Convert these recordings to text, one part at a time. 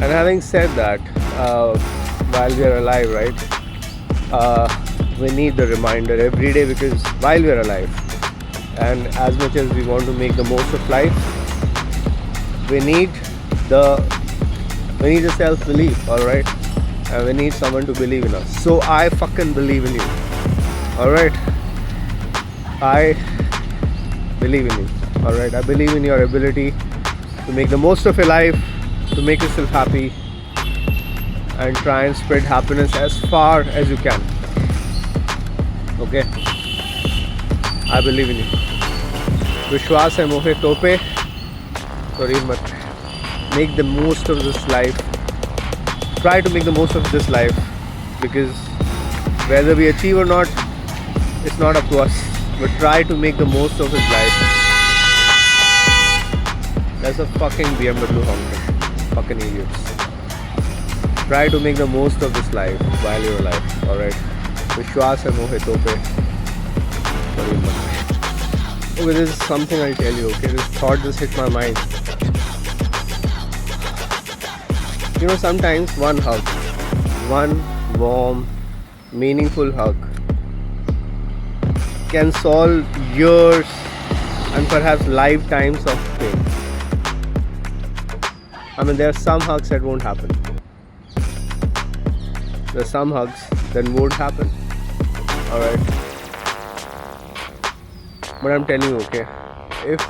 And having said that, while we are alive, right, we need the reminder every day, because while we are alive, and as much as we want to make the most of life, we need the self-belief, all right, and we need someone to believe in us. So I fucking believe in you, all right. I believe in you, all right. I believe in your ability to make the most of your life, to make yourself happy, and try and spread happiness as far as you can. Okay, I believe in you. विश्वास है मोहे तोपे तो reel मत. Make the most of this life. Try to make the most of this life, because whether we achieve or not, it's not up to us. But try to make the most of his life. That's a fucking BMW honking. Fucking idiots. Try to make the most of this life while you're alive. Alright. विश्वास है मोहे तोपे तो reel मत. Okay, this is something I'll tell you. Okay, this thought just hit my mind. You know, sometimes one hug, one warm, meaningful hug can solve years and perhaps lifetimes of pain. I mean, there are some hugs that won't happen. There are some hugs that won't happen. Alright. But I'm telling you, okay, if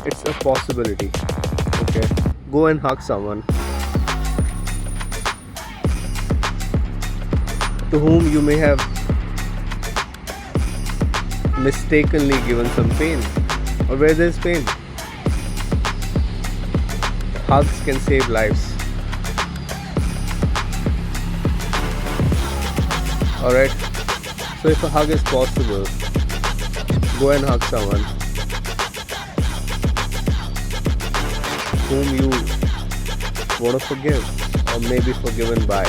it's a possibility, okay, go and hug someone to whom you may have mistakenly given some pain, or where there's pain. Hugs can save lives. Alright, so if a hug is possible, go and hug someone whom you want to forgive, or maybe forgiven by.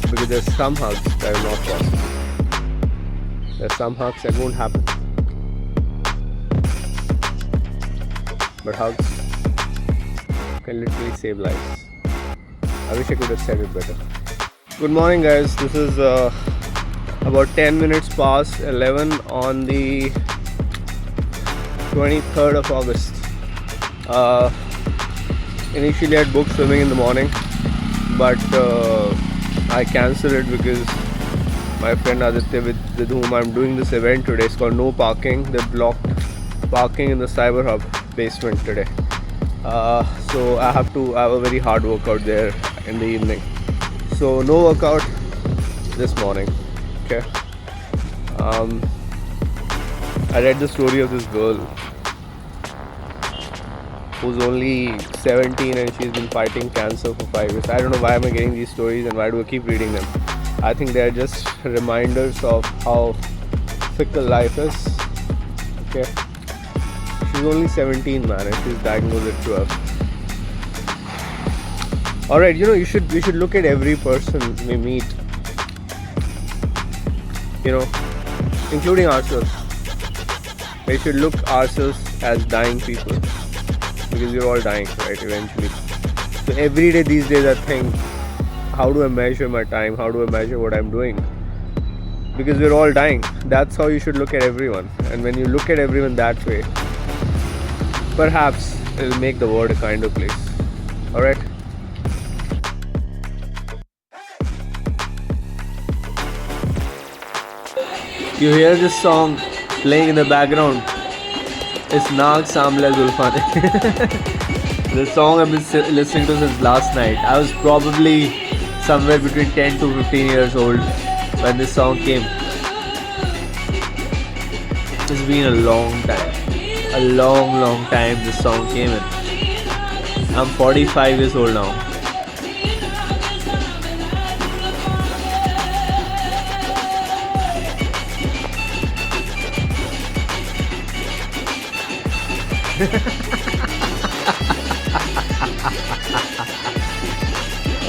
Because there's some hugs that are not possible. There's some hugs that won't happen. But hugs can literally save lives. I wish I could have said it better. Good morning, guys. This is about 10 minutes past 11 on the 23rd of August. Initially I had booked swimming in the morning, but I cancelled it because my friend Aditya, with whom I'm doing this event today, is called No Parking. They blocked parking in the Cyber Hub basement today. So I have a very hard workout there in the evening. So no workout this morning. Okay. I read the story of this girl who's only 17 and she's been fighting cancer for 5 years. I don't know why am I getting these stories and why do I keep reading them. I think they're just reminders of how fickle life is. Okay. She's only 17, man, and she's diagnosed at 12. Alright, you know, we should look at every person we meet, you know, including ourselves. We should look ourselves as dying people, because we're all dying, right, eventually. So every day these days I think, how do I measure my time? How do I measure what I'm doing? Because we're all dying. That's how you should look at everyone. And when you look at everyone that way, perhaps it'll make the world a kinder place. Alright? You hear this song playing in the background. It's Naag Samla Zulfan. The song I've been listening to since last night. I was probably somewhere between 10 to 15 years old when this song came. It's been a long time. A long time this song came in. I'm 45 years old now.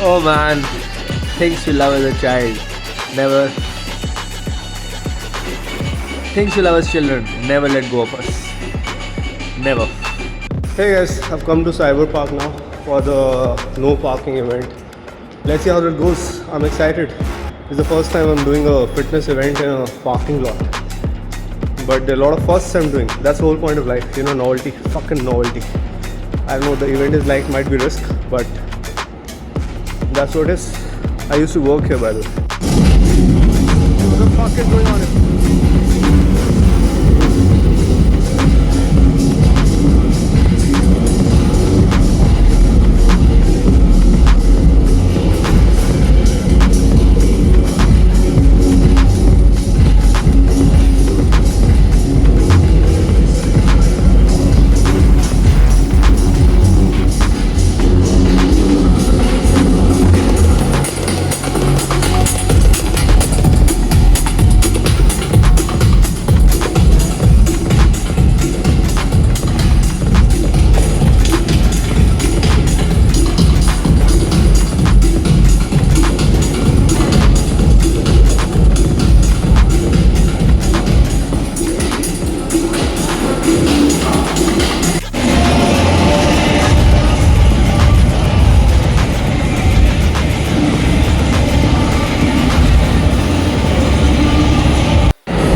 Oh man, things we love as a child, never. Things we love as children, never let go of us. Never. Hey guys, I've come to Cyber Park now for the no parking event. Let's see how it goes. I'm excited. It's the first time I'm doing a fitness event in a parking lot. But there are a lot of firsts I'm doing. That's the whole point of life, you know, novelty. Fucking novelty. I know the event is like, might be risk, but that's what it is. I used to work here by the way. What the fuck is going on here?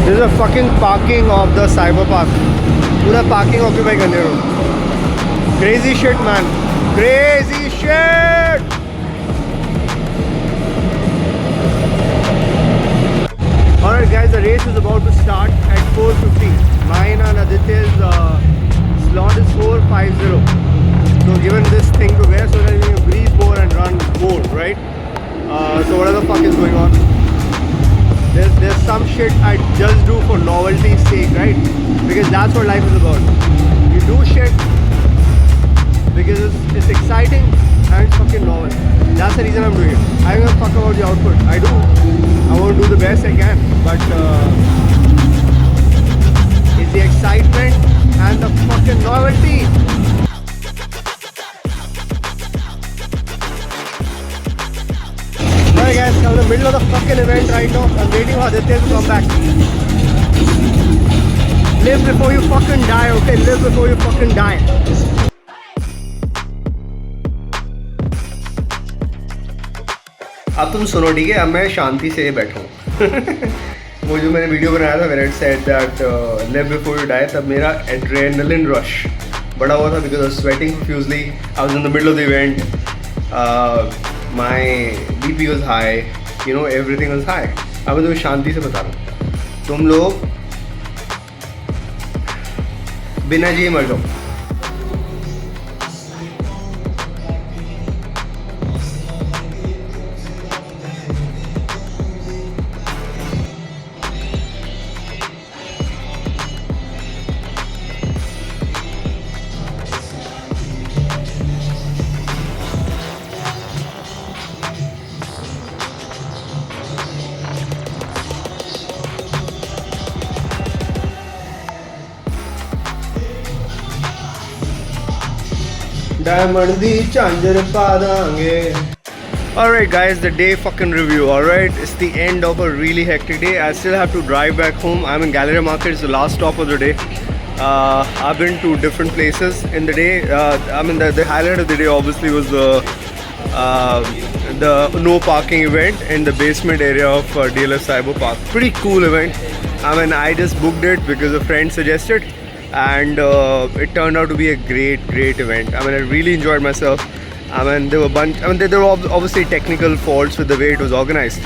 This is a fucking parking of the Cyber Park. पूरा parking occupy करने रहो. Crazy shit, man. Crazy shit. Alright guys, the race is about to start at 4:50. Mine and Aditya's slot is 4:50. So given this thing to wear so that we can breathe more and run more, right? So what the fuck is going on? There's some shit I just do for novelty's sake, right? Because that's what life is about. You do shit because it's exciting and it's fucking novel. That's the reason I'm doing it. I don't give a fuck about the output. I do. I want to do the best I can. But it's the excitement and the fucking novelty. Alright guys, I'm in the middle of the fucking event right now. I'm waiting for Aditya to come back. Live before you fucking die, okay? Live before you fucking die. अब तुम सुनो ठीक है, अब मैं शांति से बैठा हूँ। वो जो मैंने वीडियो बनाया था, when it said that live before you die, तब मेरा adrenaline rush बड़ा हुआ था because I was sweating profusely. I was in the middle of the event. My BP was high, you know, everything was high. अब मैं तुम्हें शांति से बता रहा हूँ, तुम लोग बिना जिए मर जाओ। Diamond di chanjar padange. Alright guys, the day fucking review. Alright, it's the end of a really hectic day. I still have to drive back home. I'm in Galleria Market. It's the last stop of the day. I've been to different places in the day. I mean the highlight of the day obviously was the no parking event in the basement area of DLF Cyber Park. Pretty cool event. I mean I just booked it because a friend suggested. And it turned out to be a great event. I mean, I really enjoyed myself. I mean, there were there were obviously technical faults with the way it was organized,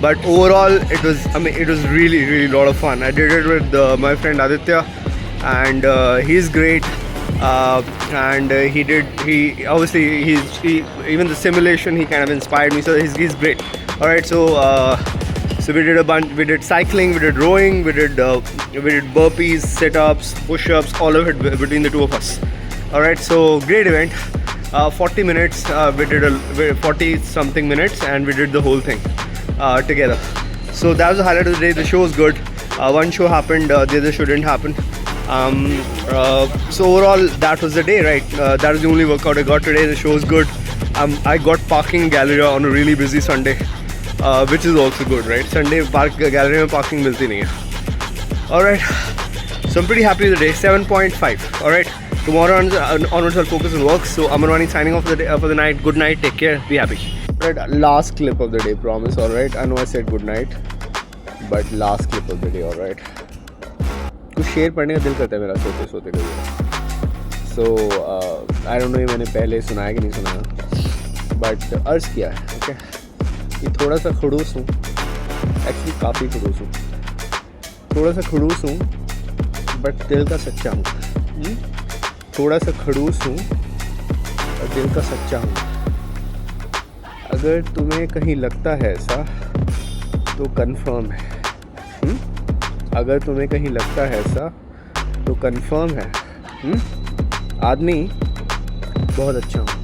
but overall, it was really a lot of fun. I did it with my friend Aditya, and he's great. And he obviously even the simulation he kind of inspired me. So he's great. All right, so we did a bunch. We did cycling, we did rowing, we did burpees, sit-ups, push-ups, all of it between the two of us. All right, so great event. 40 minutes. We did 40 something minutes, and we did the whole thing together. So that was the highlight of the day. The show was good. One show happened, the other show didn't happen. So overall, that was the day, right? That was the only workout I got today. The show was good. I got parking in Galleria on a really busy Sunday. Which is also good, right? Sunday park gallery में parking मिलती नहीं है. Alright, so I'm pretty happy with the day. 7.5. Alright, Tomorrow onwards I'll focus on work. So Amarwani signing off for the night. Good night. Take care. Be happy. Right, last clip of the day. Promise. All right. I know I said good night, but last clip of the day. All right. कुछ share पढ़ने का दिल करता है मेरा सोते सोते कभी. So I don't know ये मैंने पहले सुनाया कि नहीं सुनाया, but अर्ज़ किया है. ओके, ये थोड़ा सा खड़ूस हूँ. एक्चुअली काफ़ी खड़ूस हूँ. थोड़ा सा खड़ूस हूँ बट दिल का सच्चा हूँ. थोड़ा सा खड़ूस हूँ और दिल का सच्चा हूँ. अगर तुम्हें कहीं लगता है ऐसा तो कंफर्म है. अगर तुम्हें कहीं लगता है ऐसा तो कंफर्म है. आदमी बहुत अच्छा हूँ.